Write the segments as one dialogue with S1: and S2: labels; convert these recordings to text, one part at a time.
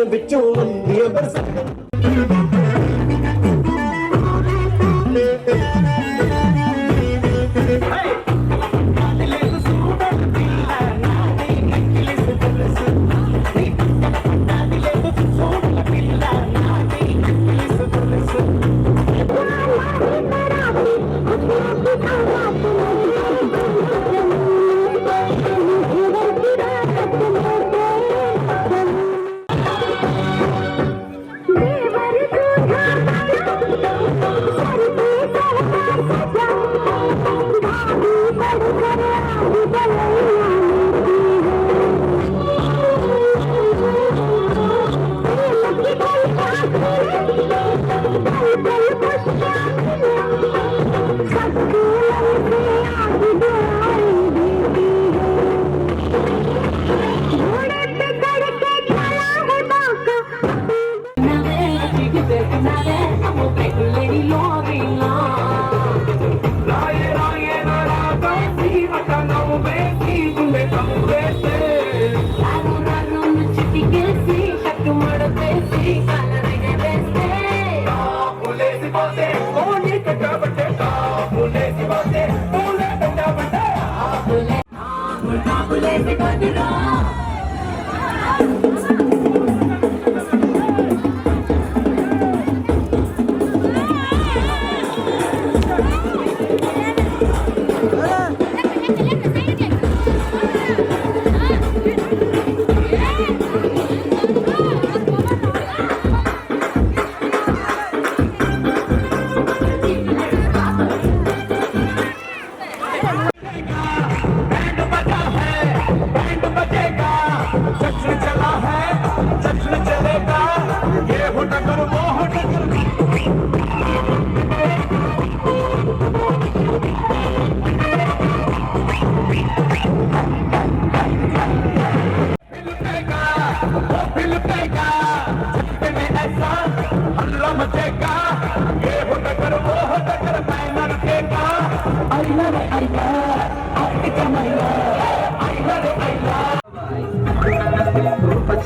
S1: ਵਿੱਚੋਂ ਲੰਘੀ ਬਰਸਾਤ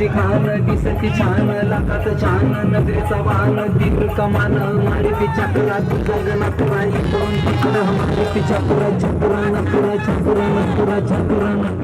S2: खान दिसती छान लाखात छान नजरेचा वाहन तीव्र कमान मारी तिच्या पुरा जगनापुरा इकडून तिकडं मारी तिच्या पुरा छपुरा नपुरा छपुरा नपुरा छपुरा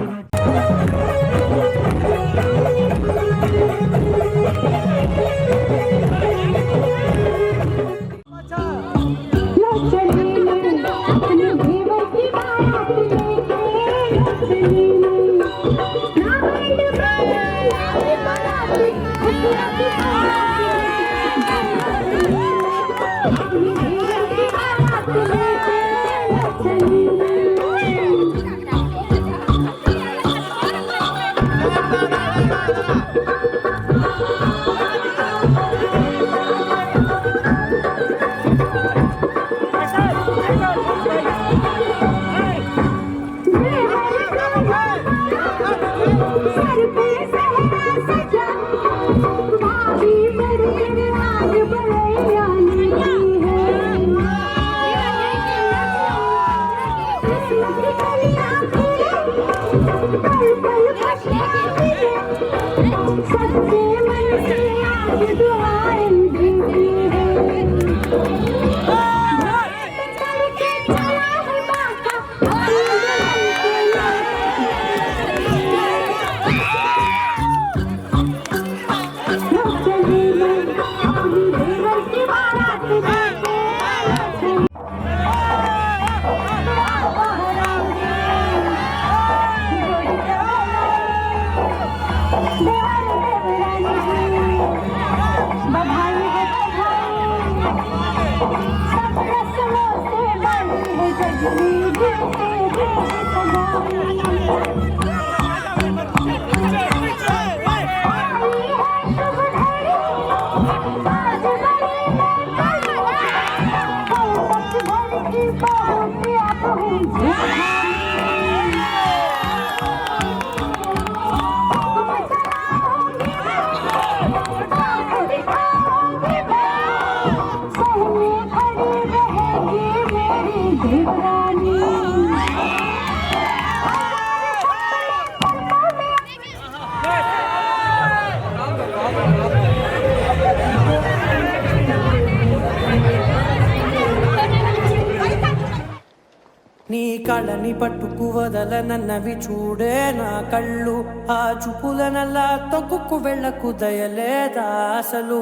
S3: నీ కళ్ళని పట్టుకు వదలనన్నవి చూడే నా కళ్ళు ఆ చూపులనల్లా తొక్కుకు వెళ్ళకు దయలేదా అసలు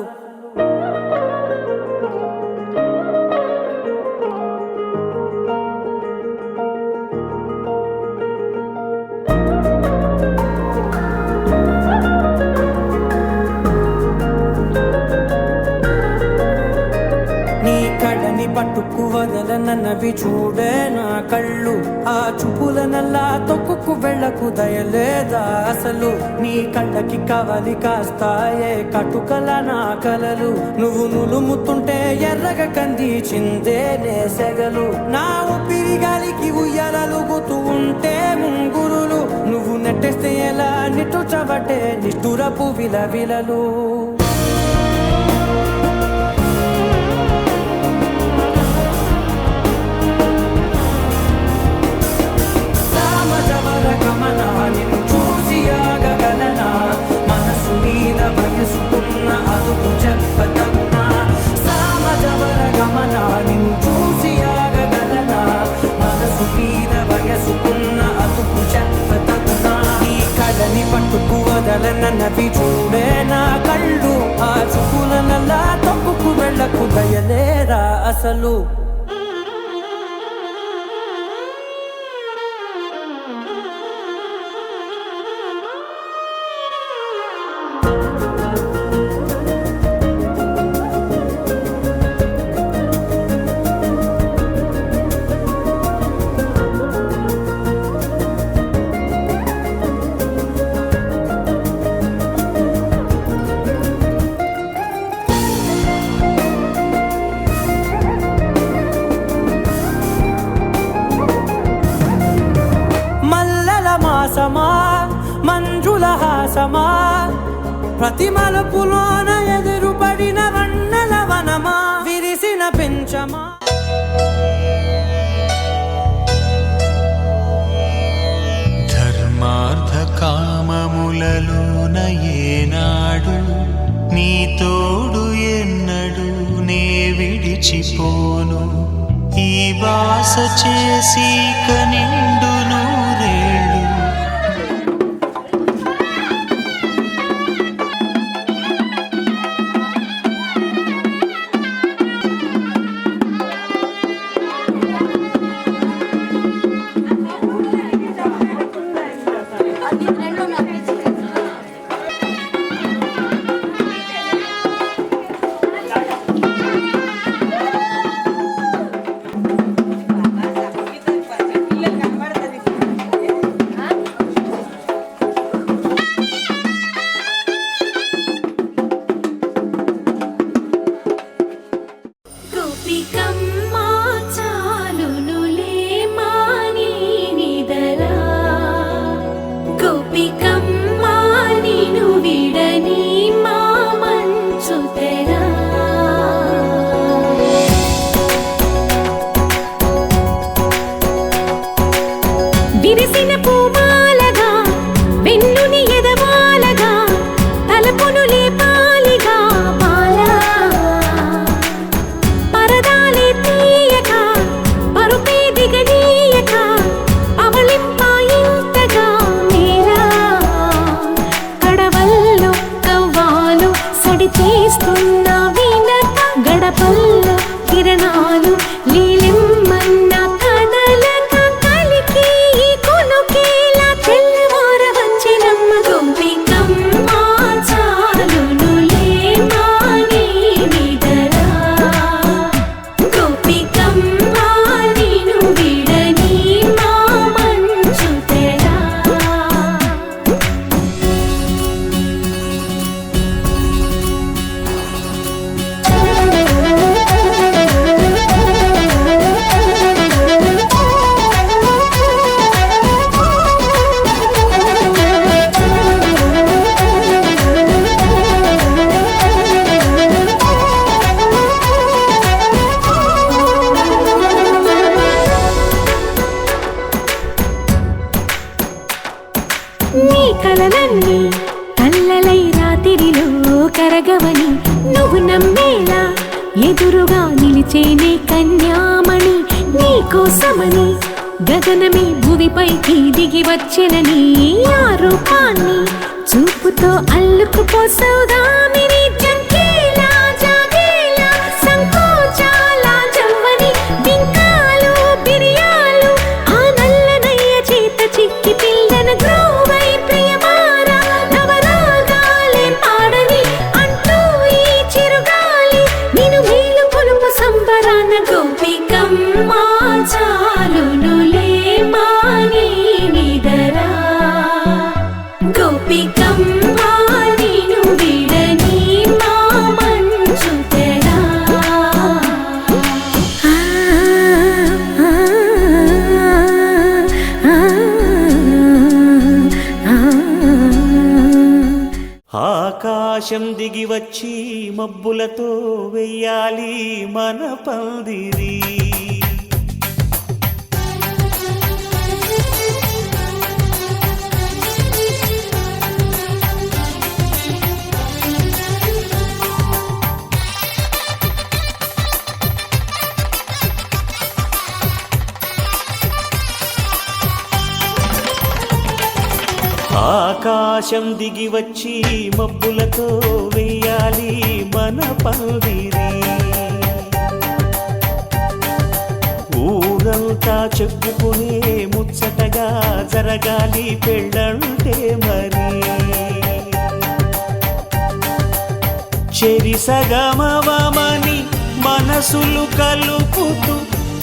S3: పట్టుకు వదలనన్నవి చూడే నా కళ్ళు ఆ చూపులనల్లా తొక్కుకు వెళ్ళకు దయలేదా అసలు నీ కళ్ళకి కవలి కాస్తాయే కటుకల నా కలలు నువ్వు నులుముతుంటే ఎర్రగా కంది చిందే నేసెగలు నా ఊపిరి గాలికి ఉయ్యాలలుగుతూ ఉంటే ముంగురులు నువ్వు నెట్టేస్తే ఎలా నిట్టుచబట్టే నిష్ఠురపు విలవిలలు నిన్ను చూసి ఆగగలనా మనసు మీద వయసుకున్న అదుపు చెప్పతగునా సామజవర గమన నిన్ను చూసి ఆగగలనా మనసు మీద వయసుకున్న అదుపు చెప్పతగునా నీ కళ్ళని పట్టుకు వదలనన్నవి చూడే నా కళ్ళు ఆ చూపులనల్లా తప్పుకు వెళ్ళకు దయలేరా అసలు మంజుల హాసమా ప్రతి మలుపులోన ఎదురుపడిన వన్నెల వనమా విరిసిన పెంచమా
S4: ధర్మార్థ కామములలోన ఏనాడు నీ తోడు ఎన్నడు నే విడిచిపోను ఈ వాస చేసి కనిండు నూరేళ్ళు
S5: విరిసిన పూమాలగా వెన్నుని ఎదవాలగా తలపును లేపాలిగా బాలా పరదాలే తీయక పరుపే దిగనీయక అవలింపాయింతగా మేరా కడవల్లో కవ్వాలు సడి చేస్తున్న వినత గడపల్లో కిరణాలు లీలెమ్మన్న కదలక కలికి కొనుకేలా తెల్లవార వచ్చినమ్మ గోపికమ్మ చాలునులే మాని నిదరా గోపికమ్మ నిను విడని మా మంచు తెరా నీ కలలన్నీ కల్లలై రాత్రిలో కరగవని నువ్వు నమ్మేలా ఎదురుగా నిలిచేనే కన్యామణి నీ కోసమని గగనమే భూమిపైకి దిగి వచ్చినని ఆ రూపాన్ని చూపుతో అల్లుకుపోసౌదామిని జంకేలా జాగేలా సంకోచాల జవ్వని బింకాలు బిరియాలు ఆ నల్లనయ్య చేత చిక్కి పిల్లన గ్రోవై ప్రియమారా నవరాగాలే పాడని అంటూ ఈ చిరుగాలి నిన్ను మేలు కొలుపు సంబరాన గోపికమ్మ చాలునులే మాని నిదరా గోపికమ్మ నిన్ను విడని మా మంచు తెరా
S4: ఆకాశం దిగి వచ్చి మబ్బులతో వెయ్యాలి మన పందిరి. ఆకాశం దిగి వచ్చి మబ్బులతో వెయ్యాలి మన పందిరి. ఊరంతా చెప్పుకునే ముచ్చటగా జరగాలి పెళ్ళంటే మరి. చెరిసగమవమని మనసులు కలుపుతూ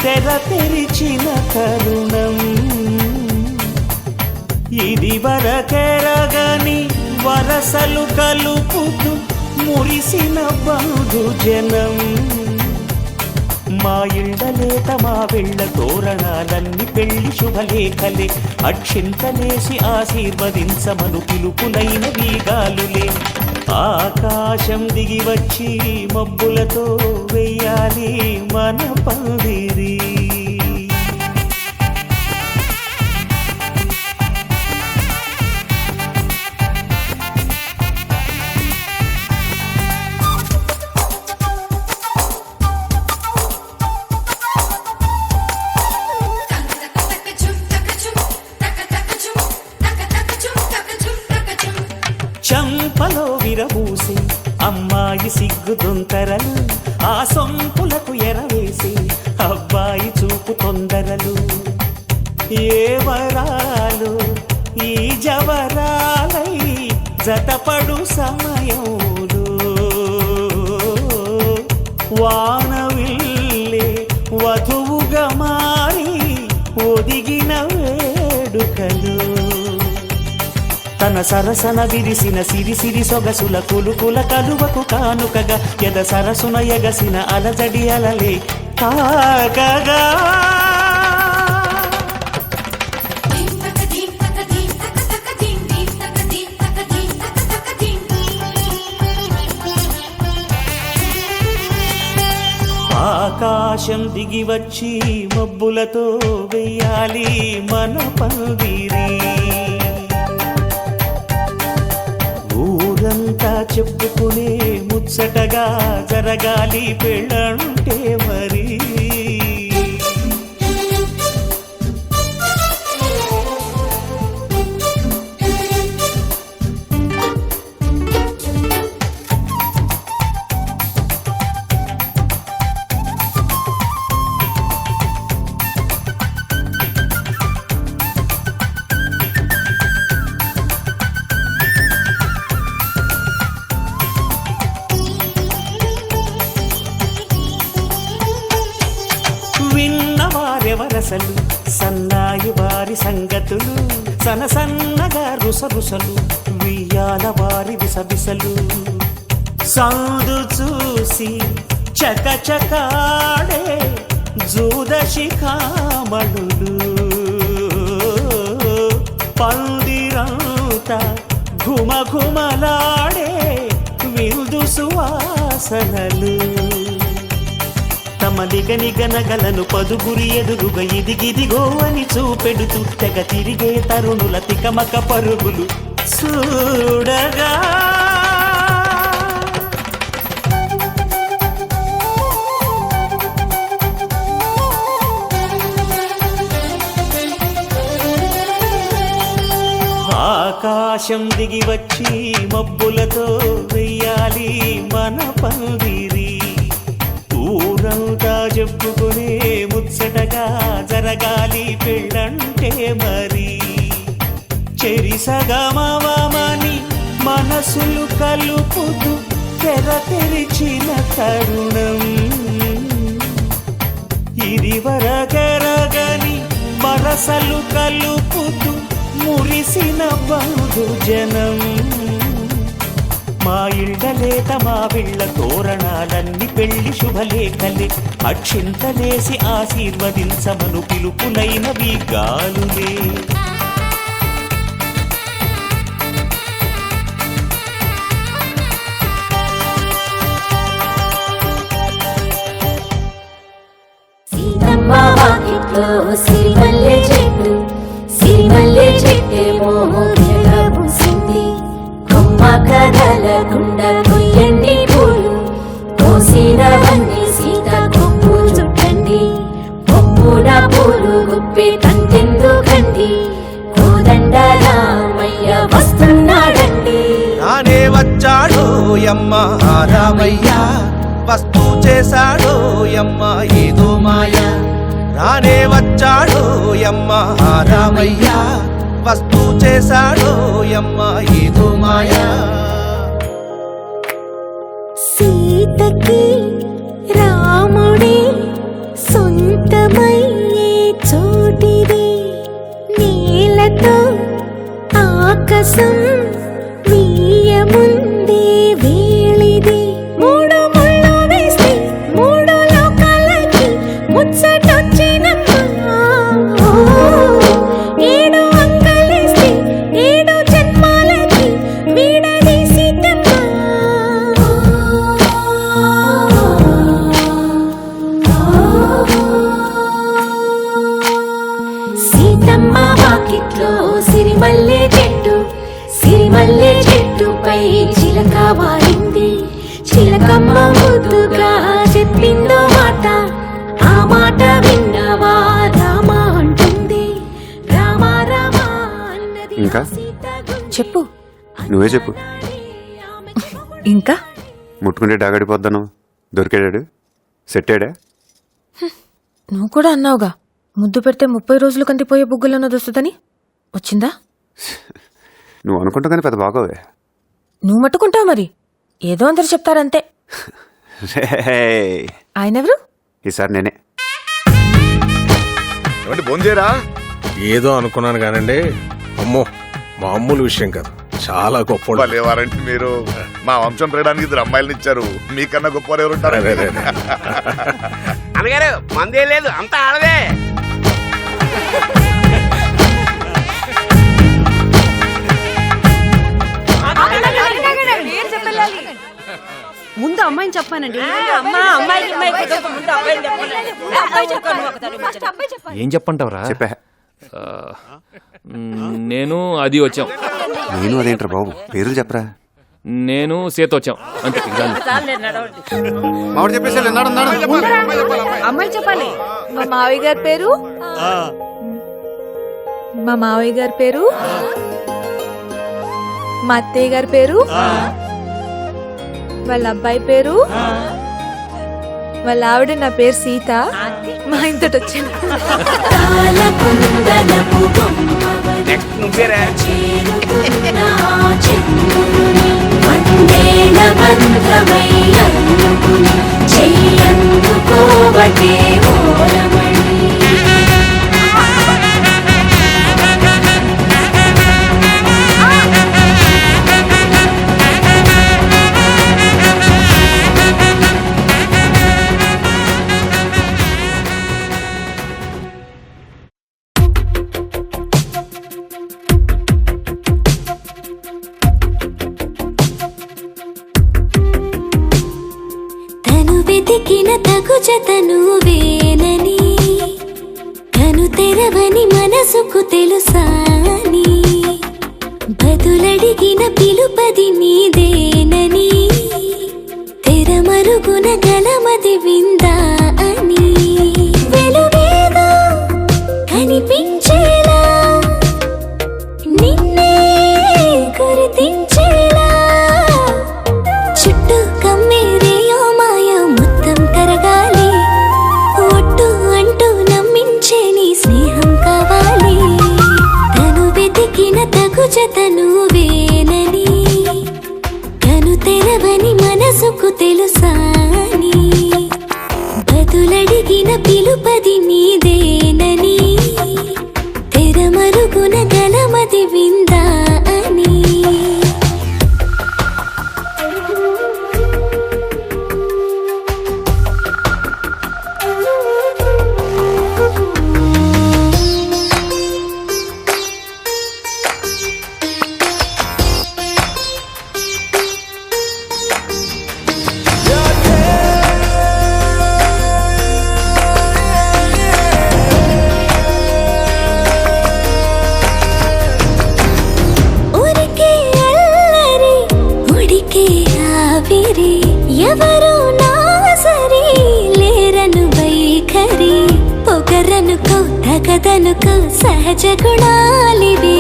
S4: తెర తెరిచిన తరుణం ఇది వరకెరగని వరసలు కలుపుతూ మురిసిన బంధుజనం. మా ఇళ్ళలేత మా వెళ్ళ తోరణాలన్నీ పెళ్లి శుభలేఖలే అక్షింతలేసి ఆశీర్వదించమను పిలుపులైన వీగాలులే. ఆకాశం దిగి వచ్చి మబ్బులతో వెయ్యాలి మన పందిరి. చంపలో విరబూసి అమ్మాయి సిగ్గుదొంతరలు ఆ సొంపులకు ఎరవేసి అబ్బాయి చూపు తొందరలు. ఏ వరాలు ఈ జవరాలై జతపడు సమయంలో వానవిల్లే వధువుగా మారి ఒదిగిన వేడుకలు. తన సరసన విరిసిన సిరిసిరి సొగసుల కులుకుల కలువకు కానుకగా ఎద సరసున ఎగసిన అలజడి అలలే తాకగా. ఆకాశం దిగి వచ్చి మబ్బులతో వెయ్యాలి మన పందిరి. ఊరంతా చెప్పుకునే ముచ్చటగా జరగాలి పెళ్ళంటే మరి. విన్నవారెవరసలు సన్నాయి వారి సంగతులు సనసన్నగా రుసరుసలు వియ్యాల వారి విసవిసలు. సందు చూసి చకచకాడే జూదశిఖామణులు పందిరంతా ఘుమఘుమలాడే విందు సువాసనలు. తమ నిగనిగనగలను పదుగురి ఎదురుగా ఇదిగిదిగో అని చూపెడుతూ తెగ తిరిగే తరుణుల తికమక పరుగులు చూడగా. ఆకాశం దిగి వచ్చి మబ్బులతో వెయ్యాలి మన పందిరి. ఊరంతా చెప్పుకునే ముచ్చటగా జరగాలి పెళ్ళంటే మరి. చెరిసగమవమని మనసులు కలుపుతూ తెర తెరిచిన తరుణం. ఇది వరకెరగని వరసలు కలుపుతూ మురిసిన బంధు జనం. మా ఇళ్ళలేత మా వీళ్ళ తోరణాలన్నీ పెళ్లి శుభలేఖలే. అక్షింతలేసి ఆశీర్వదించమను పిలుపులైనవి గాలులే.
S5: సీతమ్మ వాకిట్లో సిరిమల్లె చెట్టు, సిరిమల్లె చెట్టేమో పూసింది. కొమ్మ కదలకుండా కొయ్యండి పూలు, కోసినవన్నీ సీత కొప్పు చుట్టండి. కొప్పున పూలు గుప్పి కంటెందుకండి, కోదండ రామయ్య వస్తున్నాడండి.
S1: రానే వచ్చాడు యమ్మ రామయ్య, వస్తూ చేశాడు యమ్మ ఏదో మాయ. రానే వచ్చాడు యమ్మ రామయ్య, వస్తూ చేశాడు యమ్మ ఏదో మాయ.
S5: సీతకి రాముడే సొంతమయ్యే చోటిది, నేలతో ఆకాశం వీయముందే వేళిది. మూడు ముళ్ళు వేస్తే మూడు లోకాలకి ముచ్చటొచ్చినమ్మా. ఏడు అంకలేస్తే ఏడు జన్మాలకి వీడదీసిటమ్మా. సీతమ్మ వాకిట్లో సిరిమల్లె చెట్టు, సిరిమల్లె చెట్టుపై చిలక వారింది. చిలకమ్మ ముద్దుగా చెప్పిందో మాట, ఆ మాట విన్నవా రామ అంటుంది. రామ రామ అన్నది
S6: ఇంకా?
S5: సీత గుండె.
S7: చెప్పు.
S6: నువ్వే చెప్పు.
S7: ఇంకా
S6: ముట్టుకుంటే డాగడిపోద్దాను. దొరికాడాడు? సెట్టాడా?
S7: నువ్వు కూడా అన్నావుగా, ముద్దు పెడితే 30 రోజులు కందిపోయే బుగ్గులన్నది వస్తుందని. వచ్చిందా?
S6: నువ్వు అనుకుంటా కానీ పెద్ద బాగోవే.
S7: నువ్వు మట్టుకుంటావు మరి, ఏదో అందరు చెప్తారంతే.
S6: రేయ్,
S7: ఆయనెవరు?
S6: ఈసారి నేనే.
S8: ఏమంటే భోంచేరా? ఏదో అనుకున్నాను కానండి, అమ్మో మామూలు విషయం కాదు, చాలా గొప్ప.
S9: లేవారంటే మీరు మా వంశం పెరగడానికి 2 అమ్మాయిలను ఇచ్చారు, మీకన్నా గొప్ప ఎవరు ఉంటారు?
S10: అన్నగారు మందే లేదు, అంతా ఆడదే.
S11: ముందు అమ్మాయిని చెప్పానండి.
S12: ఏం చెప్పంటావురా?
S6: చెప్పా.
S12: నేను అది వచ్చాం.
S6: నేను అదేంట్రా బాబు, పేర్లు చెప్పరా.
S12: నేను సీత వచ్చాం అంతే.
S6: మామిడి చెప్పేసి
S11: అమ్మాయి చెప్పాలి.
S7: మా మావయ్య గారి పేరు, మా మావయ్య గారి పేరు, మా అత్తయ్య గారి పేరు, వాళ్ళ అబ్బాయి పేరు, వాళ్ళ ఆవిడ నా పేరు సీత. మా ఇంతటి వచ్చాను.
S10: నెక్స్ట్ నువ్వేరా?
S5: చెయ్యందుకోవటే ఓరమణి. వెతికిన తగు జతను వేనని, కను తెరవని మనసుకు తెలుసాని, బదులడిగిన పిలుపది నీదేనని, తెరమరుగున గలమది విందా అని. వెలుగేదో కనిపించేలా నిన్నే తగదనుకో తగదనుకో సహజ గుణాలివి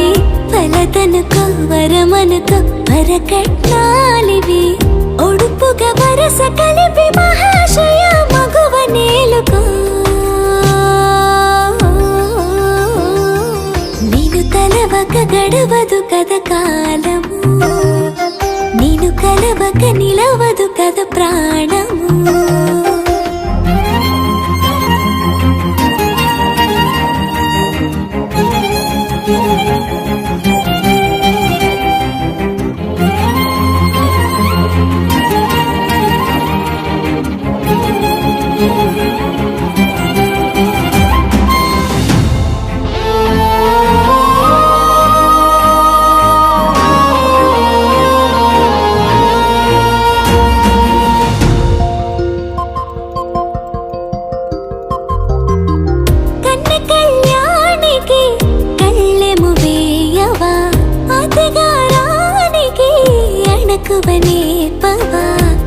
S5: ఫలదనుకో వరమనుకో వరకట్నాలివి ఒడుపుగా వరస కలిపి మహాశయ మగువ నేలుకో నేను తలవక గడవదు కథ కాలము నేను కలవక నిలవదు కథ ప్రాణము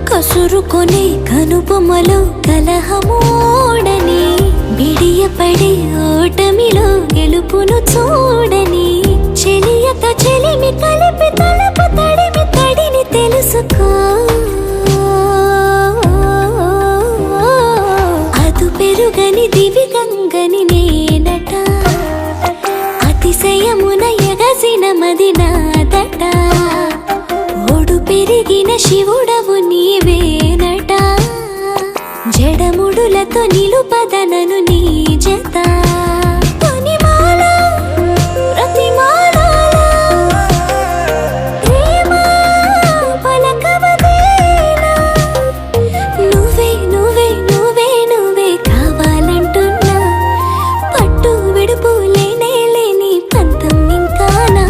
S5: కసురుకొనే కనుబొమ్మలో కలహమోడని బిడియపడే ఓటమిలో గెలుపును చూడని చెలియత చెలిమి కలిపి తలపు తడిమి తడిని తెలుసుకో అదు పెరుగని దివి గంగని నేనట అతిశయమున ఎగసిన మది నాదట పెరిగిన శివుడవు నీవేనట జడముడులతో నిలుపదనను నీ జత తొనిమాల ప్రతిమాల ప్రేమ పలకవదేనా నువ్వే నువ్వే నువ్వే నువ్వే కావాలంటున్నా పట్టు విడుపు లేనే లేని పంతం ఇంకానా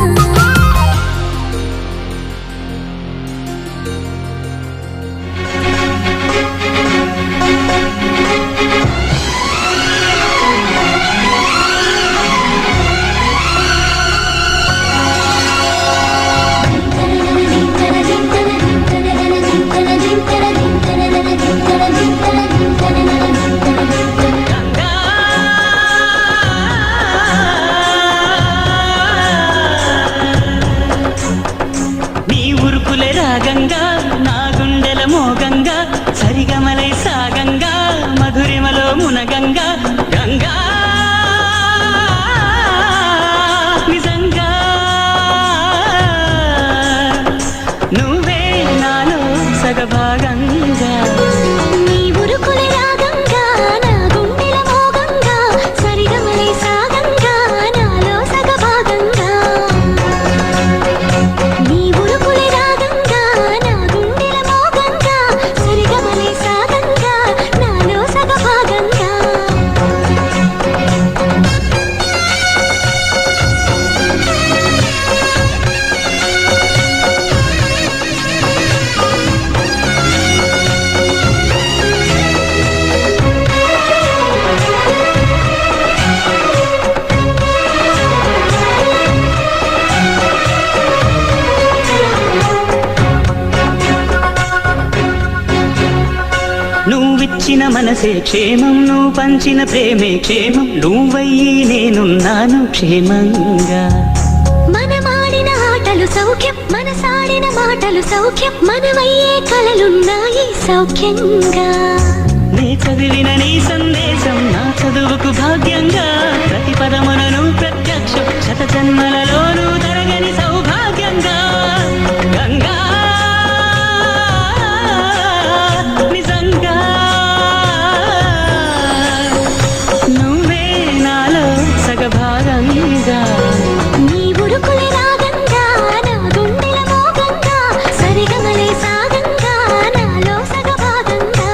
S4: రాగంగా నా గుండెల మోగంగా సరిగమలై సాగంగా మధురిమలో మునగంగా గంగా నిజంగా నువ్వే నాలో సగభాగంగా
S5: నీ ఉరుకుల రాగంగా నా గుండెల మోగంగా సరిగమలై సాగంగా నాలో సగభాగంగా నీ ఉరుకుల రాగంగా నా గుండెల మోగంగా సరిగమలై సాగంగా నాలో సగభాగంగా
S4: నువ్విచ్చిన మనసే క్షేమం నువ్వు పంచిన ప్రేమే క్షేమం నువ్వయ్యి నేనున్నాను క్షేమంగా
S5: మనమాడిన ఆటలు సౌఖ్యం మనసాడిన మాటలు సౌఖ్యం మనమయ్యే కలలున్నాయి సౌఖ్యంగా
S4: నే చదివిన నీ సందేశం నా చదువుకు భాగ్యంగా ప్రతి పదమునను ప్రత్యక్షం శత జన్మలలోనూ తరగని సౌభాగ్యంగా గంగా నిజంగా నువ్వే నాలో సగభాగంగా
S5: నీ ఉరుకుల రాగంగా నా గుండెల మోగంగా సరిగమలై సాగంగా నాలో సగభాగంగా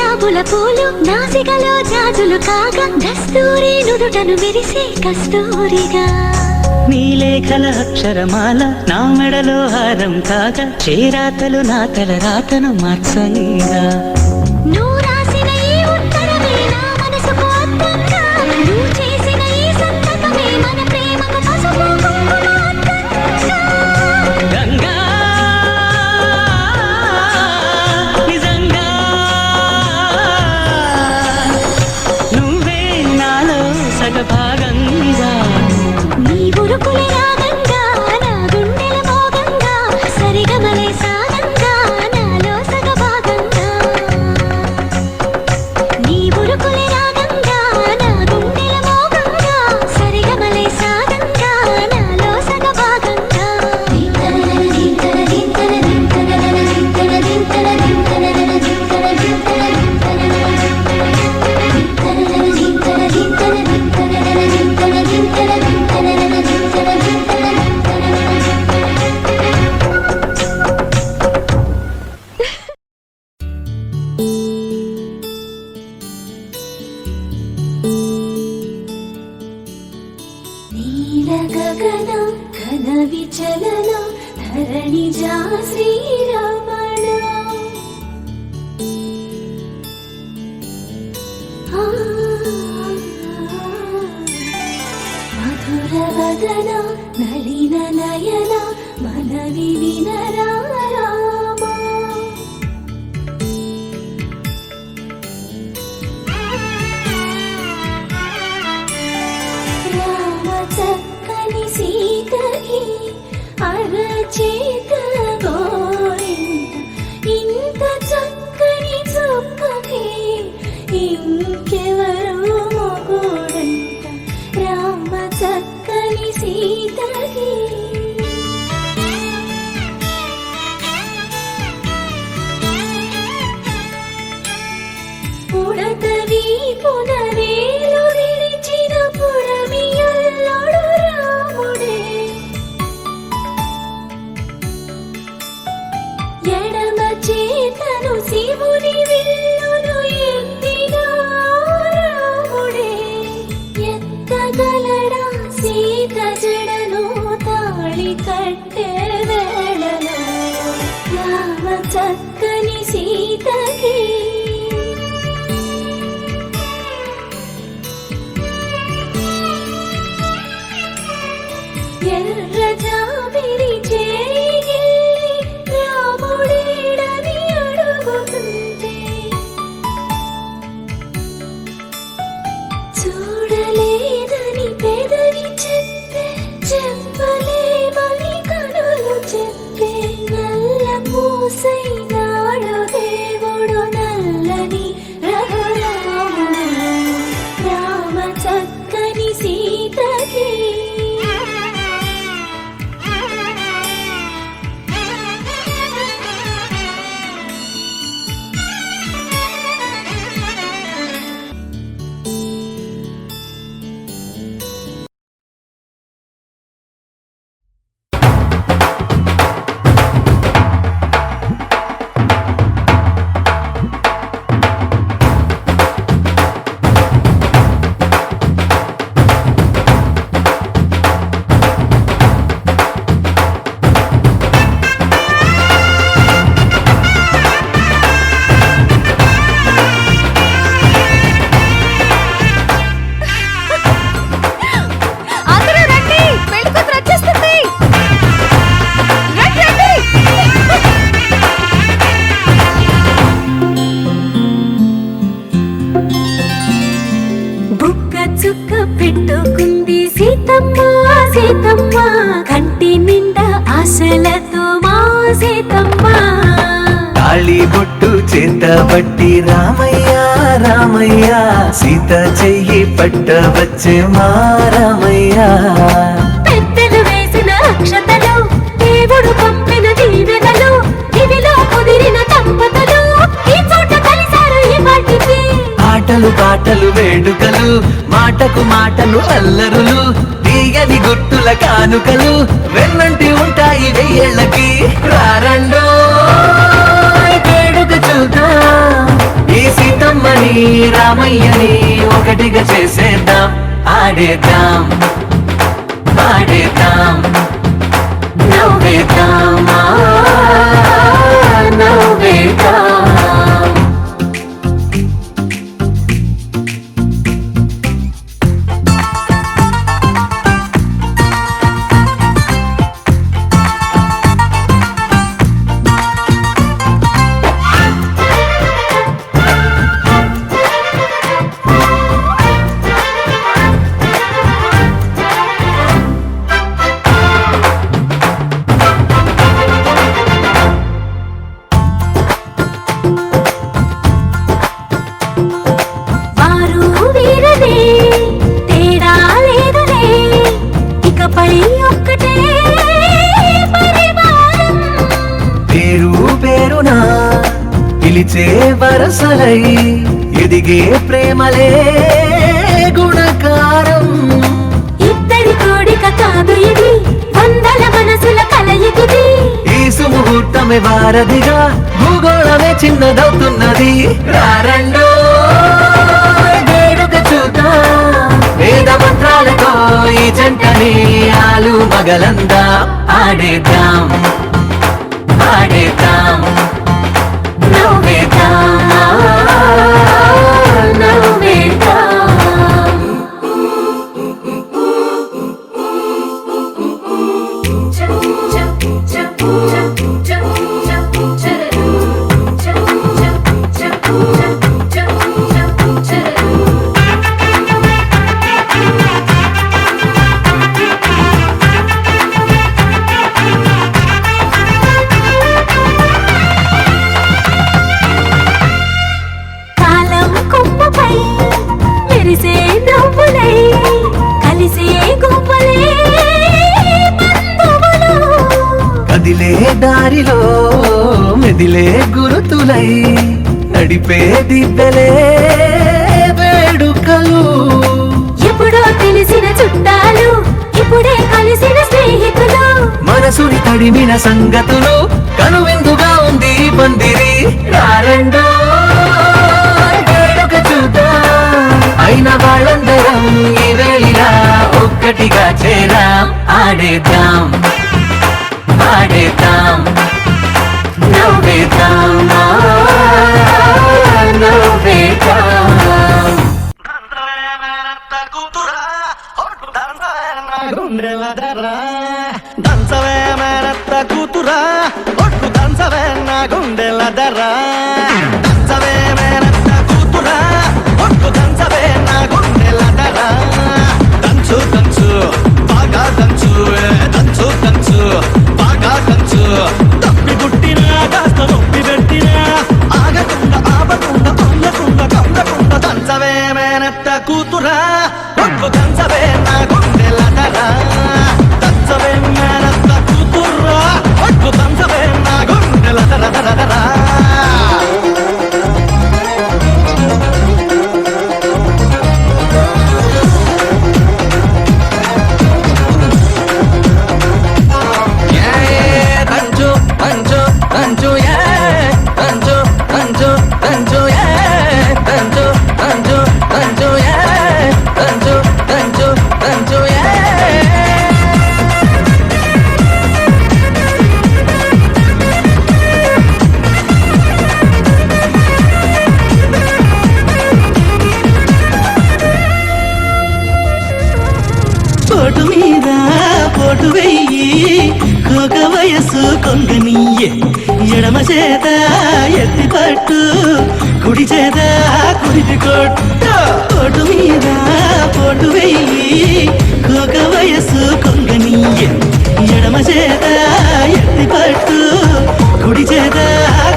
S5: గులాబుల పూలు నాసికలో జాజులు కాగా దస్తూరి నుదుటను మెరిసే కస్తూరిగా
S4: నీలేఖల అక్షరమాల నా మెడలో హారం కాగా చేరాతలు నా తల రాతను మార్చంగా
S5: నువ్వు రాసిన ఈ ఉత్తరమే నా మనసుకు అర్థంగా నువ్వు చేసిన ఈ సంతకమే మన ప్రేమకు పసుపు కుంకుమ అద్దంగా.
S4: గంగా నిజంగా నువ్వే నాలో సగభాగంగా
S5: నీ ఉరుకుల రాగంగా నా గుండెల మోగంగా సరిగమలే సాగంగా నాలో సగభాగంగా నీ ఉరుకుల రాగంగా నా గుండెల మోగంగా సరిగమలే సాగంగా నాలో సగభాగంగా నీల గగనం ఘన విచలనం ధరణిజా శ్రీరమణ మధుర వదన నళిన నయన మనవి వినరా రామా రామ చక్కని సీతకి అరచేత గోరింట ఇంత చక్కని చుక్కకి ఇంకెవరు మొగుడంట రామ చక్కని సీతకి పుడతవి పునరేలు విడిచిన పుడమియల్లుడు రాముడే ఎడమ చేతను శివుని విల్లును ఎత్తిన రాముడే ఎత్తగలడా సీత జడను తాళి కట్టే వేళలో రామ చక్కని సీతకి ఎర్ర జాబిలి చేయి రాముడేడని అడుగుతుంటే చూడలేదని పెదవి చెప్పే చెప్పలేమని కనులు చెప్పే నల్ల పూసైనాడు దేవుడు నల్లని రఘురాముడు రామ చక్కని సీతకి సీతమ్మ కంటి నిండా ఆశలతో మా సీతమ్మ
S13: తాళి బొట్టు చేత బట్టి రామయ్య రామయ్య సీత చెయ్యి పట్ట వచ్చే మా రామయ్య
S5: పెద్దలు వేసిన అక్షతలు దేవుడు పంపిన దీవెనలు ఇవిలో కుదిరిన దంపతులు ఈ చోట కలిసారు ఈ వాటికి
S13: ఆటలు పాటలు వేడుకలు మాటకు మాటలు అల్లరులు తీయని గుర్తుల కానుకలు వెన్నంటి ఉంటాయి వెయ్యేళ్ళకి రారండో వేడుక చూద్దాం ఈ సీత సీతని రామయ్యని ఒకటిగా చేసేద్దాం ఆడేద్దాం పాడేద్దాం నవ్వేద్దాం నవ్వేద్దాం
S5: వారు వీరనే తేడా లేదులే ఇకపై ఒక్కటే పరివారం
S13: పేరు పేరునా పిలిచే వరసలై ఎదిగే ప్రేమలే గుణకారం
S5: ఇద్దరి కోడిక కాదు ఇది వందల మనసుల కలయికిది
S13: ఈ సుముహూర్తమే వారధిగా భూగోళమే చిన్నదవుతున్నది రారండో వేడుక చూద్దాం వేద మంత్రాలతో ఈ జంటని ఆలు మగలందా ఆడేద్దాం ఆడేద్దాం నవ్వేద్దాం నవ్వేద్దాం
S5: కాలం కొమ్మపై మెరిసే నవ్వులై కలిసే గువ్వలే బంధువులు
S13: కదిలే దారిలో మెదిలే గురుతులై నడిపే దివ్యలే వేడుకలు
S5: ఎప్పుడో తెలిసిన చుట్టాలు ఇప్పుడే కలిసిన స్నేహితులు
S13: మనసుని తడిమిన సంగతులు కనువిందుగా ఉంది ఈ పందిరి రారండో వేడుక చూద్దాం అయిన వాళ్ళందరం ఈ వేళ ఒక్కటిగా చేరాం ఆడేద్దాం ఆడేద్దాం నవ్వేద్దాం నవ్వేద్దాం
S1: దంచవే మేనత్త కూతురా ఒట్టు దంచవే నా గుండెల దర్రా దంచవే మేనత్త కూతురా ఒట్టు దంచవే నా గుండెల దర్రా దంచు దంచు బాగా దంచు దంచు దంచు బాగా దంచు తప్పి పుట్టినా కాస్త నొప్పి పెట్టినా ఆగకుండా ఆపకుండా అందకుండా కందకుండా దంచవే మేనత్త కూతురా ఒట్టు దంచవే నా గుండెల దర్రా దంచవే మేనత్త కూతురా ఒట్టు దంచవే నా గుండెల దర్రా దర్రా దర్రా దంచు దంచు దంచు దంచు దంచు దంచు దంచు దంచు దంచు దంచు దంచు దంచు పోటు మీద పోటు వెయ్యి ఒక వయసు కొంగనీయే ఎడమ చేత ఎత్తి పట్టు కుడి చేత కుడిపి కొట్టు పోటు మీద పోటు వెయ్యి ఒక వయసు కొంగనీయే ఎడమ చేత ఎత్తి పట్టు కుడి చేత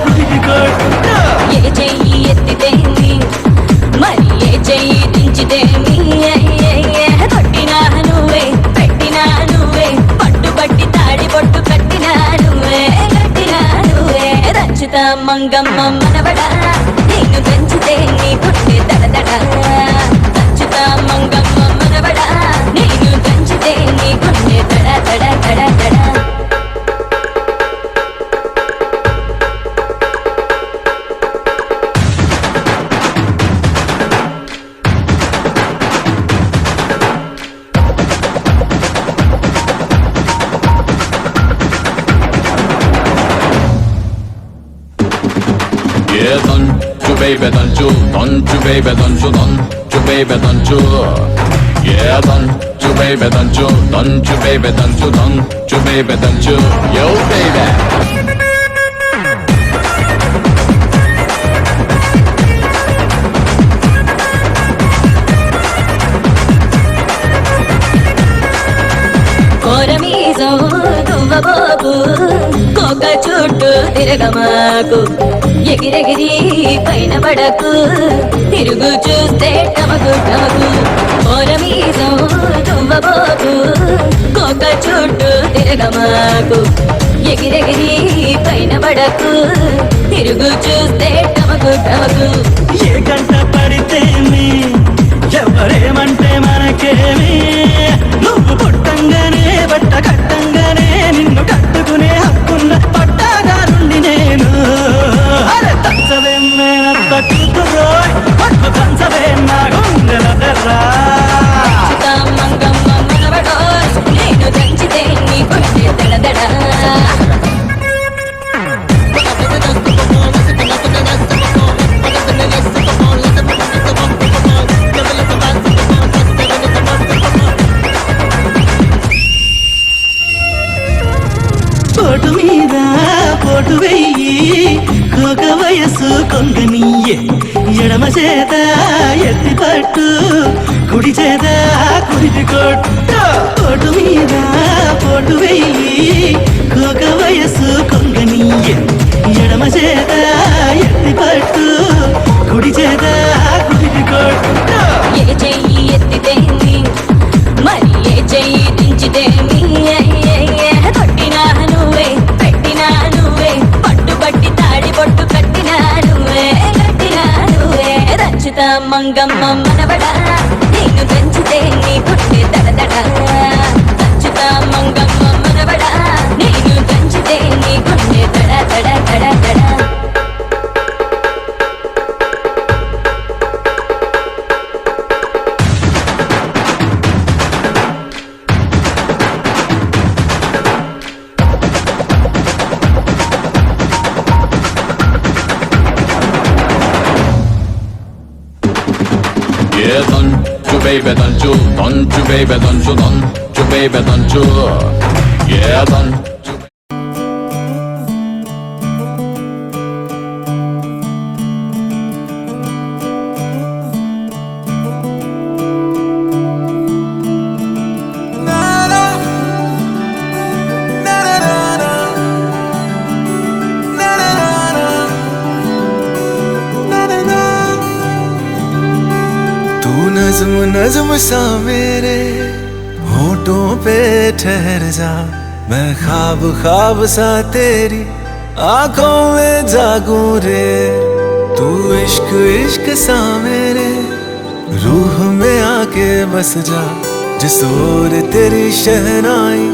S1: కుడిపి కొట్టు
S5: ఏ చెయ్యి ఎత్తితేమి మరి ఏ చెయ్యి దించితేమి కొట్టినా నువ్వే పెట్టినా నువ్వే పట్టుబట్టి తాడి బొట్టు కట్టినా నువ్వే దంచుతా మంగమ్మ మనవడా నేను దంచితే నీ గుండె దడదడ దంచుతా మంగమ్మ మనవడా నేను దంచితే నీ గుండె దడ దడ దడ దడ
S13: don't you baby, don't you, don't you baby, don't you, yeah, don't you baby, don't you baby, don't you baby, don't you, yo baby.
S5: కోరమీజం దువ్వబోకు కోక చుట్టూ తిరగమాకు ఎగిరెగిరి పైన పడకు తిరుగు చూస్తే టమకు టమకు కోరమీజం దువ్వబోకు కోక చుట్టూ తిరగమాకు ఎగిరెగిరి పైన పడకు తిరుగు చూస్తే టమకు టమకు
S1: ఏ గంట పడితేమి ఎవరేమంటే మనకేమి నువ్వు పుట్టంగానే బట్ట కట్టంగానే నిన్ను కట్టుకునే హక్కున్న పట్టాదారుండి నేను అరే తంచవే మేనత్త కూతురోయ్ పట్టు తంచవే నా గుండెల తెర్రా
S5: మంగమ్మ మనవడో నేను దంచితే నీ గుండె దడదడ
S1: పోటు మీద పోటు వెయ్యి కోక వయసు కొంగనీయే ఎడమ చేత ఎత్తి పట్టు కుడి చేత కుడిటి కొట్టు పోటు మీద పోటు వెయ్యి కోక వయసు కొంగనీయే ఎడమ చేత ఎత్తి పట్టు కుడి చేత కుడిటి కొట్టు
S5: ఏ చెయ్యి ఎత్తితేంది మరి ఏ చెయ్యి దించితేంది కొట్టినా నువ్వే పెట్టినా నువ్వే పట్టుబట్టి తాడి పొట్టు కట్టినా నువ్వే దంచుతా మంగమ్మ మనవడా నేను దంచితే నీ గుండె దడదడ దంచుతా మంగమ్మ మనవడా నేను దంచితే నీ గుండె దడ దడ దడ దడ
S13: Yeah, don't you baby, don't you baby, don't you baby, don't you, yeah, don't you.
S2: नज़्म नज़्म सा मेरे होठों पे ठहर जा मैं ख्वाब ख्वाब सा तेरी आंखों में जागूं रे तू इश्क इश्क सा मेरे रूह में आके बस जा जिस ओर तेरी शहनाई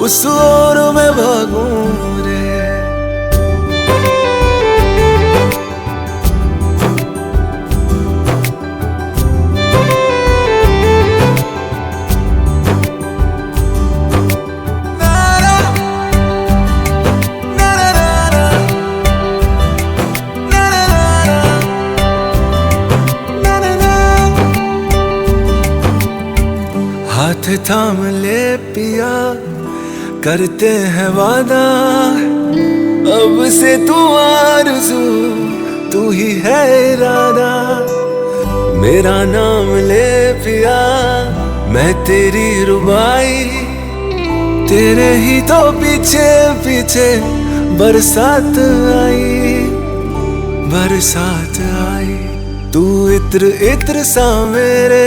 S2: उस ओर में भागूं रे हाथ थाम ले पिया करते हैं वादा अब से तू आरज़ू तू ही है इरादा मेरा नाम ले पिया मैं तेरी रुबाई तेरे ही तो पीछे पीछे बरसात आई तू इत्र इत्र सा मेरे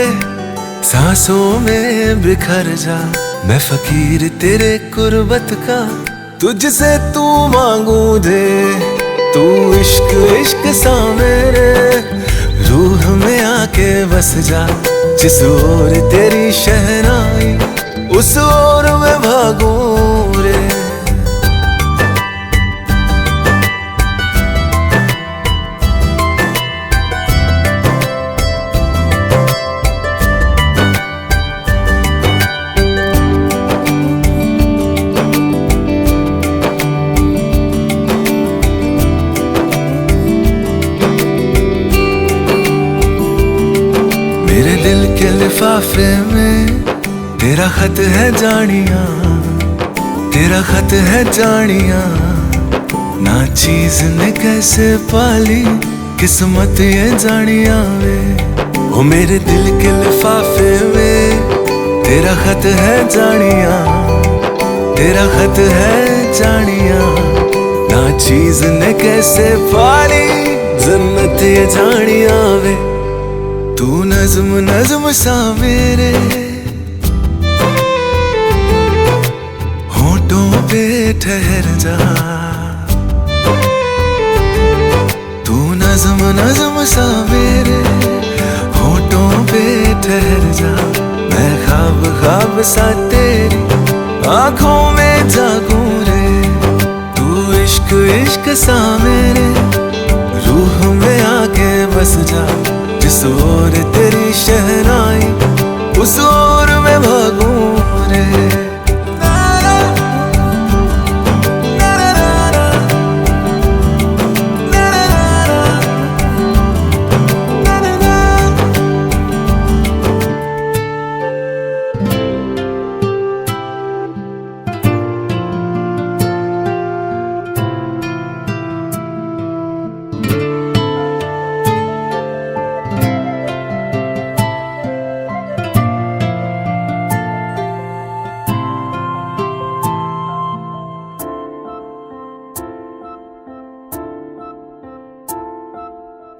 S2: सांसों में बिखर जा मैं फकीर तेरे कुर्बत का तुझसे तू मांगू दे तू इश्क इश्क सा मेरे रूह में आके बस जा जिस ओर तेरी शहनाई उस ओर में भागूं रे लिफाफे में तेरा खत है जानिया, तेरा खत है जानिया, ना चीज ने कैसे पाली किस्मत ये जानिया वे। ओ मेरे दिल के लिफाफे में तेरा खत है जानिया, तेरा खत है जानिया, ना चीज ने कैसे पाली जन्नत ये जानिया वे। तू नज्म नज्म सा मेरे होठों पे ठहर जा, तू नज्म नज्म सा मेरे होठों पे ठहर जा। मैं ख्वाब ख्वाब सा तेरी आंखों में जागूं रे, तू इश्क इश्क सा मेरे रूह में आके बस जा। जिस ओर तेरी शहनाई उस ओर मैं भागूं रे।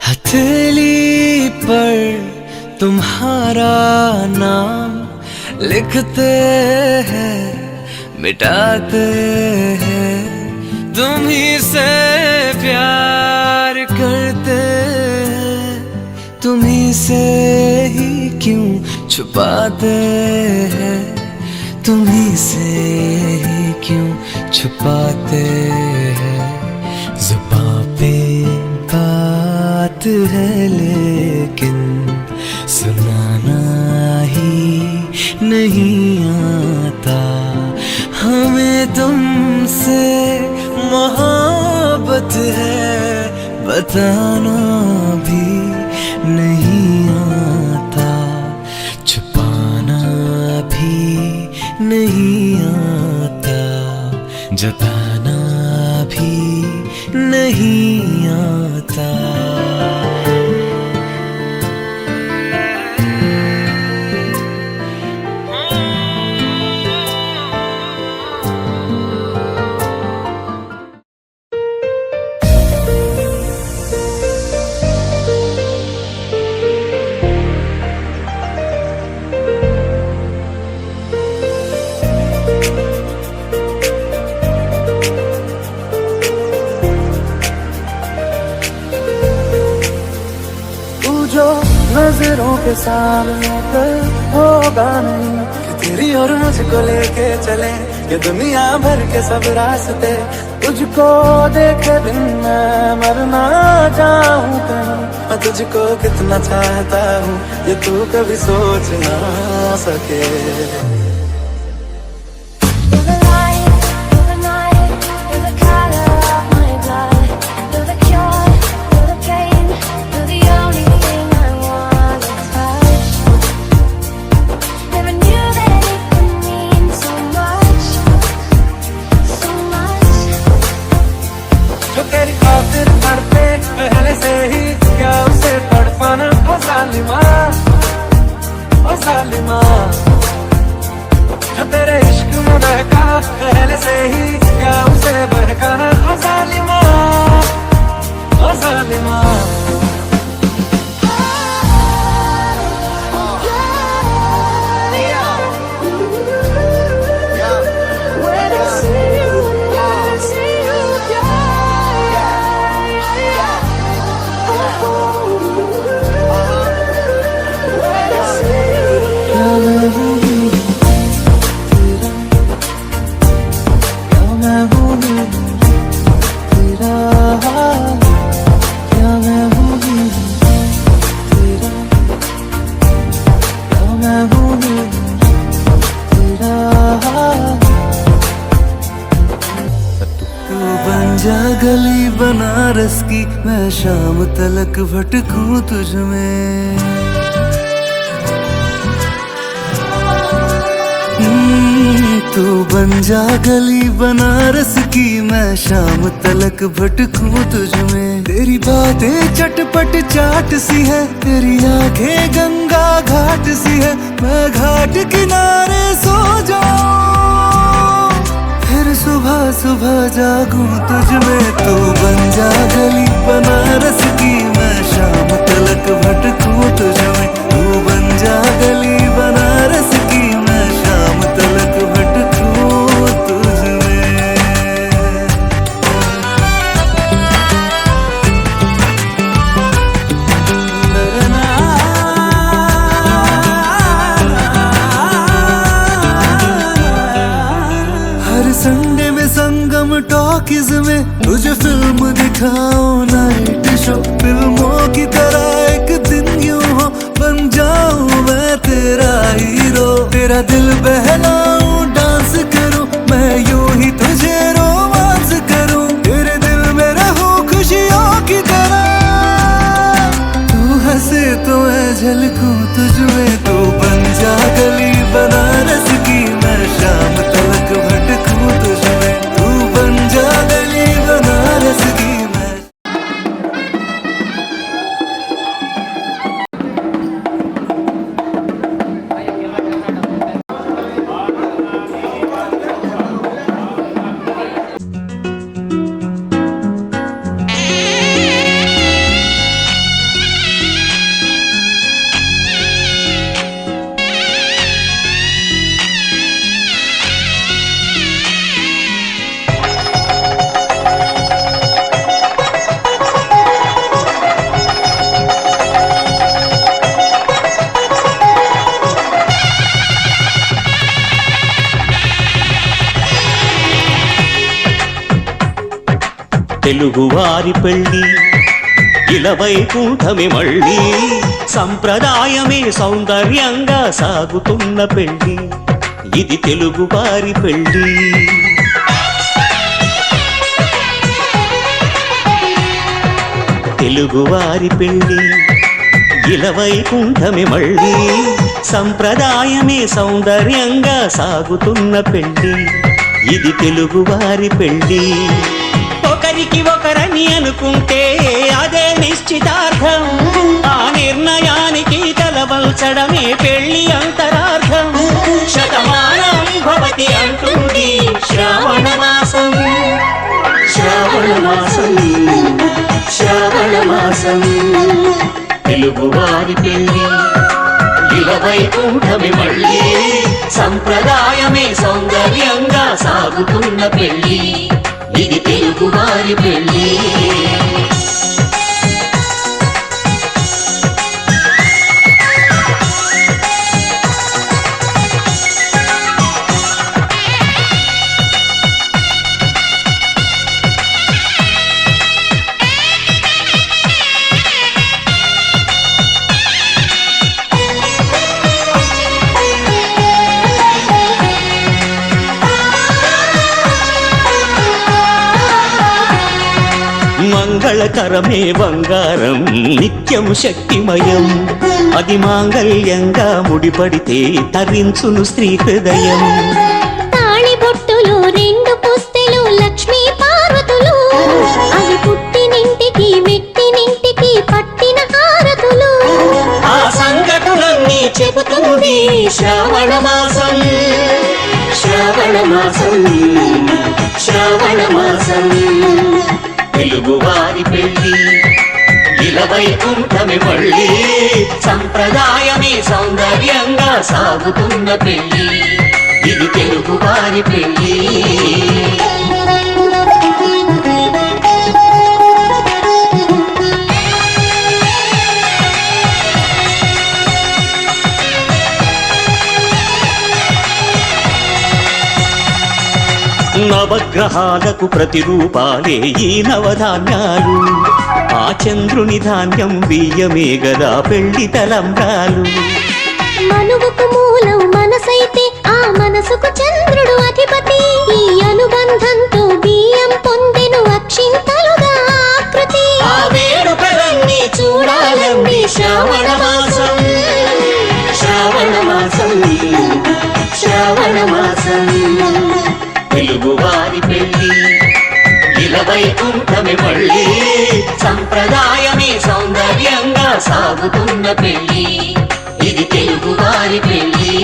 S3: हथेली पर तुम्हारा नाम लिखते हैं मिटाते हैं, तुम ही से प्यार करते हैं, तुम ही से ही क्यों छुपाते हैं, तुम ही से ही क्यों छुपाते हैं। ज़ुबां पे बात है लेकिन सुनाना ही नहीं आता, हमें तुमसे मोहब्बत है बताना भी नहीं आता, छुपाना भी नहीं आता, जताना भी नहीं आता।
S2: जो नजरों के सामने कल होगा नहीं कि तेरी और मुझको लेके चले ये दुनिया भर के सब रास्ते। तुझको देखे बिन मैं मरना चाहूं कहीं, मैं तुझको कितना चाहता हूँ ये तू कभी सोच ना सके। तेरी खातिर मरते पहले से ही क्या उसे तड़पाना। ओ जालिमा, ओ जालिमा, तेरे इश्क में बहका पहले से ही क्या उसे बहकाना। ओ जालिमा, ओ जालिमा, गली बनारस की मैं शाम तलक भटकूं तुझ में।
S1: तू बन जा गली बनारस की, मैं शाम तलक भटकूं तुझ में। तेरी बातें चटपट चाट सी है, तेरी आंखें गंगा घाट सी है। मैं घाट किनारे सो जाऊं, फिर सुबह सुबह जागूं तुझ में। तू बन जा गली बनारस की, मैं शाम तलक भटकूं तुझ में। तू बन जा गली बनारस की, मैं शाम तलक भटकूं तुझ में। हर संडे में संगम टॉकीज में तुझे फिल्म दिखाऊं, नाइट शो फिल्मों की तरह एक दिन यूं हो। बन जाऊं मैं तेरा हीरो, तेरा दिल बहलाऊं, डांस करूं मैं यूं ही तुझे रोमांस करूं। तेरे दिल में रहूं खुशियों की तरह, तू हंसे तो मैं झलकूं तुझ में। तू बन जा गली बनारस की, मैं शाम तलक भटकूं तुझ में। तू बन जा गली बनारस की, मैं
S4: తెలుగువారి పెళ్ళి ఇలవైకుంఠమే మళ్ళీ, సంప్రదాయమే సౌందర్యంగా సాగుతున్న పెళ్ళి, ఇది తెలుగువారి పెళ్ళి. తెలుగువారి పెళ్ళి ఇలవైకుంఠమే మళ్ళీ, సంప్రదాయమే సౌందర్యంగా సాగుతున్న పెళ్ళి, ఇది తెలుగువారి పెళ్ళి. ఒకరికి ఒకరని అనుకుంటే అదే నిశ్చితార్థం, ఆ నిర్ణయానికి తలవల్చడమే పెళ్లి అంతరార్థం. శతమానం భవతి అంటుంది శ్రావణ మాసం, శ్రావణ మాసం, శ్రావణ మాసం. తెలుగువారి పెళ్లి ఇలవైకుంఠమే మళ్ళీ, సంప్రదాయమే సౌందర్యంగా సాగుతున్న పెళ్లి, ఇది తెలుగువారి పెళ్ళి. మంగళకరమే బంగారం, నిత్యం శక్తిమయం, అది మాంగళ్యంగా ముడిపడితే తరించును స్త్రీ హృదయం.
S5: తాళి బొట్టులు రెండు పుస్తెలు లక్ష్మీ పార్వతులు, అవి పుట్టినింటికి మెట్టినింటికి పట్టిన హారతులు.
S4: ఆ సంఘటనలన్నీ చెబుతుంది శ్రావణ మాసం, శ్రావణ మాసం, శ్రావణ మాసం. తెలుగువారి పెళ్ళి ఇలవైకుంఠమే మళ్ళీ, సంప్రదాయమే సౌందర్యంగా సాగుతున్న పెళ్ళి, ఇది తెలుగువారి పెళ్ళి. నవగ్రహాలకు ప్రతిరూపాలే ఈ నవధాన్యాలు, ఆ చంద్రుని ధాన్యం బియ్యమే గదా పెళ్లి తలంబ్రాలు.
S5: మనువుకు మూలం మనసైతే ఆ మనసుకు చంద్రుడు అధిపతి, ఈ అనుబంధంతో బియ్యం పొందెను అక్షింతలుగా ఆకృతి.
S4: ఆ వేడుకలన్నీ చూడాలండి శ్రావణ మాసం, శ్రావణ మాసం, శ్రావణ మాసం. సంప్రదాయమే సౌందర్యంగా సాగుతున్న పెళ్లి ఇది తెలుగు వారి పెళ్లి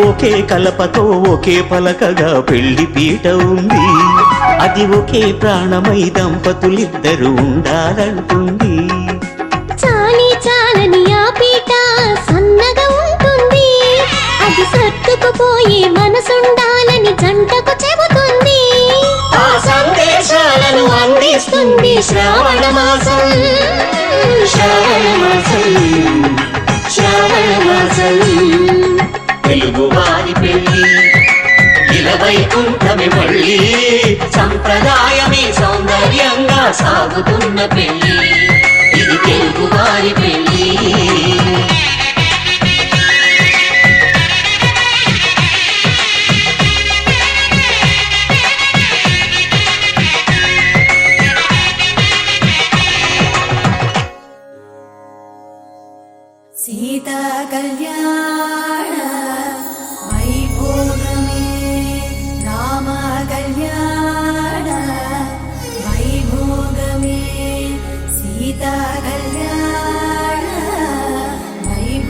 S4: ఒకే కలపతో ఒకే పలకగా పెళ్లి పీట ఉంది అది ఒకే ప్రాణమై దంపతులిద్దరూ ఉండాలంటుంది
S5: చాలి చాలని ఆ పీట సన్నగా ఉంటుంది అది సర్దుకుపోయి మనసుండాలని జంటకు చెబుతుంది
S4: ఆ సందేశాలను అందిస్తుంది శ్రావణ మాసం శ్రావణ మాసం శ్రావణ మాసం తెలుగు వారి పెళ్లి ఇలవైకుంఠమి మళ్ళీ సంప్రదాయమే సౌందర్యంగా సాగుతున్న పెళ్లి ఇది తెలుగు వారి పెళ్లి
S5: సీతా కళ్యాణ వైభోగమే రామ కళ్యాణ వైభోగమే సీతా కళ్యాణ వైభోగమే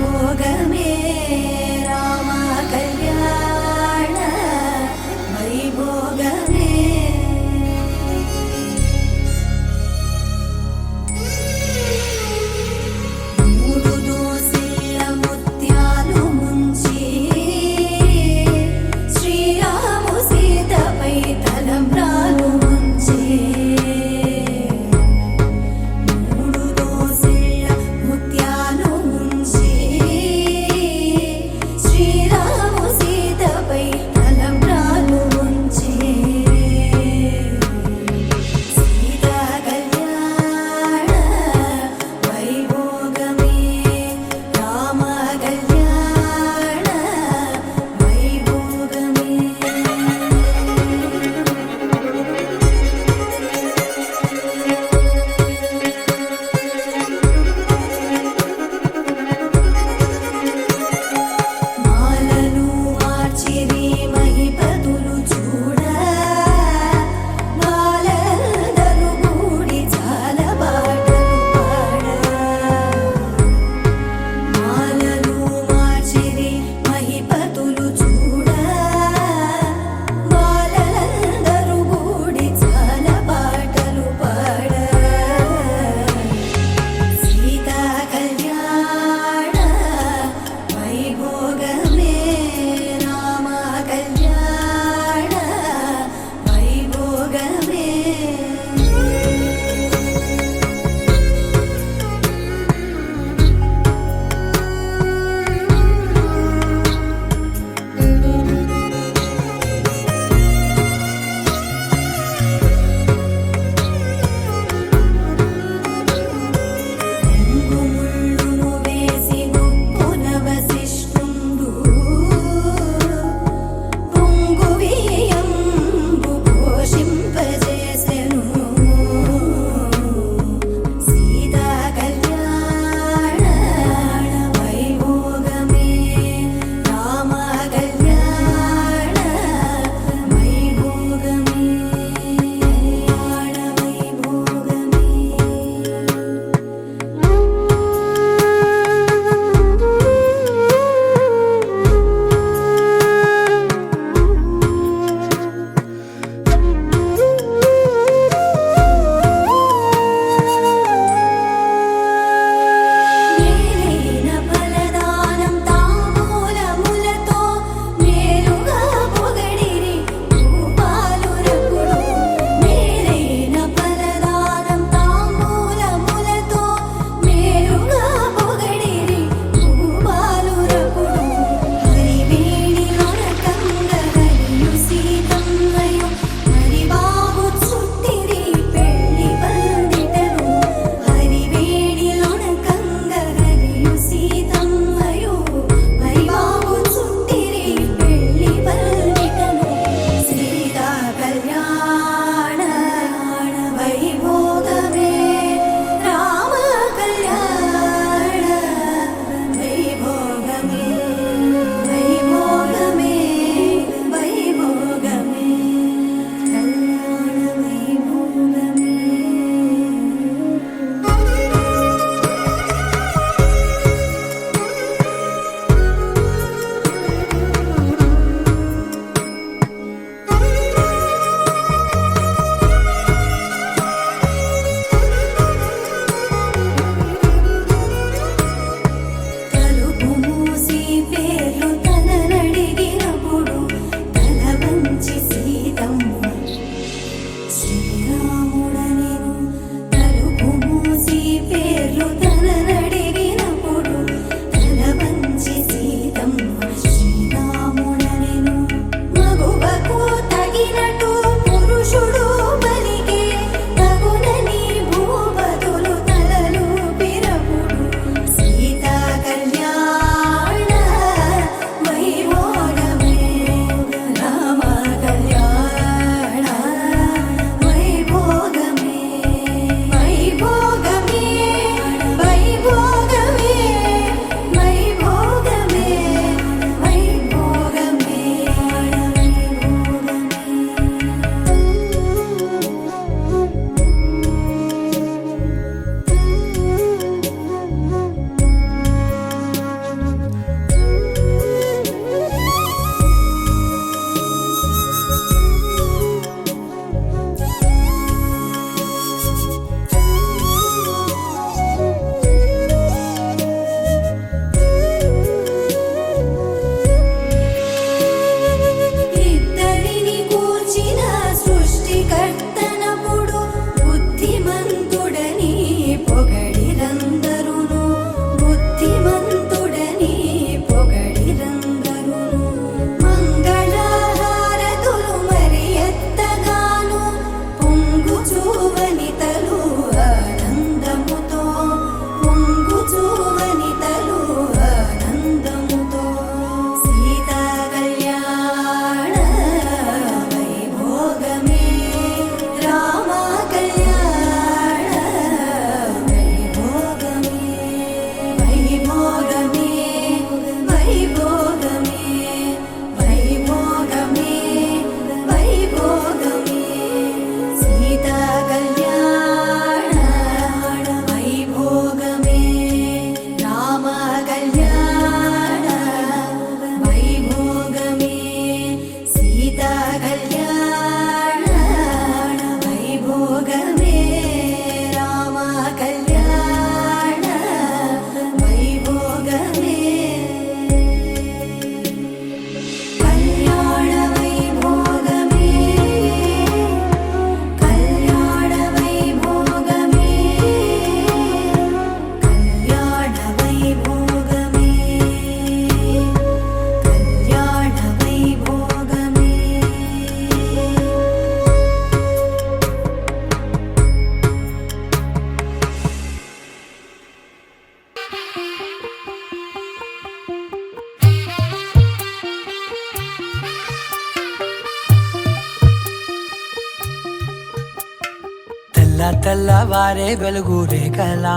S3: తెల్ల తెల్లవారే వెలుగు రేఖలా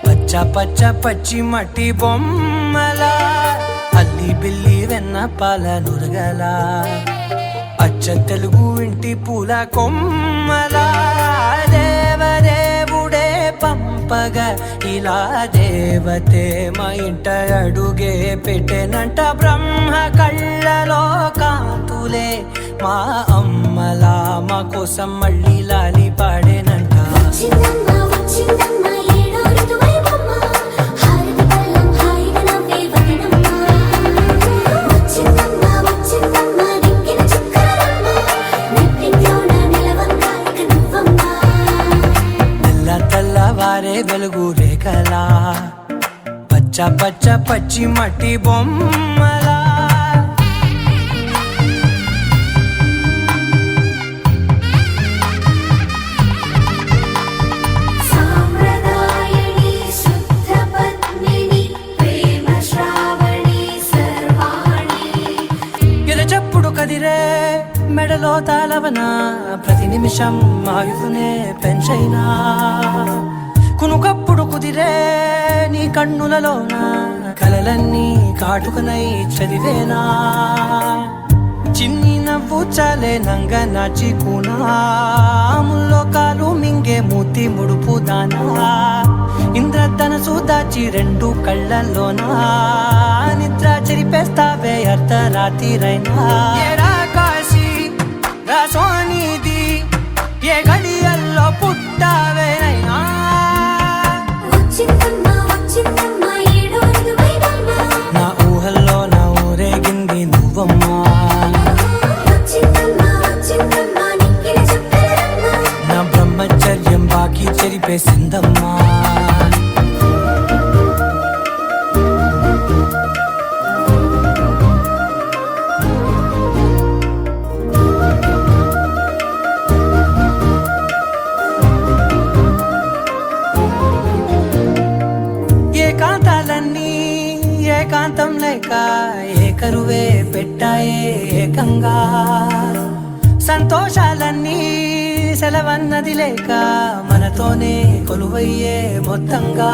S3: పచ్చ పచ్చ పచ్చి మట్టి బొమ్మలా అల్లి బిల్లి వెన్న పాల నురగలా అచ్చ తెలుగు ఇంటి పూల కొమ్మలా దేవదేవుడే పంపగా ఇలా దేవతే మా ఇంట అడుగే పెట్టెనంట బ్రహ్మ కళ్ళలో కాంతులే మా అమ్మలా మా కోసం మళ్ళీ లాలి పాడేనంట తెల్లవారే వెలుగు రేఖలా పచ్చ పచ్చ పచ్చి మట్టి బొమ్మలా ఎరచప్పుడు కదిరే మెడలో తాళవన ప్రతి నిమిషం ఆయుధునే పెంచైనా కునుకప్పుడు కుదిరే నీ కన్నులలోన కలలన్నీ కాటుకనై చదివేనా చిన్ని నవ్వు చాలే నంగ నాచి కూనాముల్లో కాలు మింగే మూతి ముడుపు దానా ఇంద్రధనసు దాచి రెండు కళ్ళల్లోనా నిద్ర చెరిపేస్తావే అర్ధరాత్రిరైనా కాశీ రాసోనిది ఏ గడియల్లో పుట్టావేనైనా నా ఊహల్లో నా ఊరేగింది నువ్వమ్మా నా బ్రహ్మచర్యం బాకీ చెరిపేసిందమ్మా ఏకాంతాలన్నీ ఏకాంతం లేక ఏకరువే పెట్టాయే ఏకంగా సంతోషాలన్నీ సెలవన్నది లేక మనతోనే కొలువయ్యే మొత్తంగా